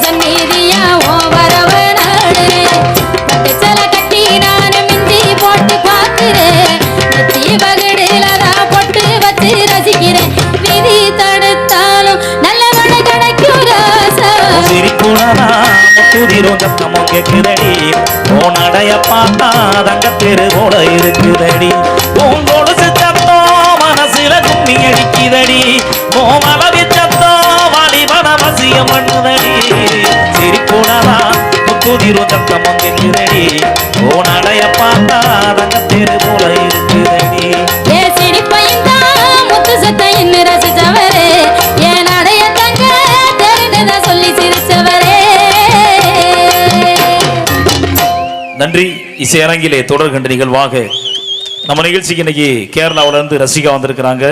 சந்நிதியா ஓ வரவ நாடுறேன் பட்டுச்சல கட்டி நான் மிந்தி போட்டு பார்க்கிறேன் நெத்தி பகடிலதான் பொட்டு வச்சு ரசிக்கிறேன் விதி தடுத்தாலும் நல்லவனை கிடைக்கும் ராசா சிரிப்புடனா முத்துதிரும் சத்தமும் கேட்குதடி உன் நடைய பார்த்தா தங்க தெரு போல இருக்குதடி உன் கொலுசு சத்தம் மனசுல கும்மி அடிக்குதடி உன் மலவி சத்தம் வாலிபன வசியம் பண்ணுதடி சிரிப்புடனா முத்துதிரும் சத்தமும் கேட்குதடி உன் நடைய பார்த்தா தங்க தெரு போல இருக்குதடி ஏ சிரிப்பையும் தான் முத்து சத்தையும் ரசிச்சவரே என் நடைய தங்க தெரிந்ததான் சொல்லி சிரிச்சவரே. நன்றி. இசை அரங்கிலே தொடர்கின்ற நிகழ்வாக நம்ம நிகழ்ச்சிக்கு இன்னைக்கு கேரளாவில இருந்து ரசிகா வந்திருக்கிறாங்க.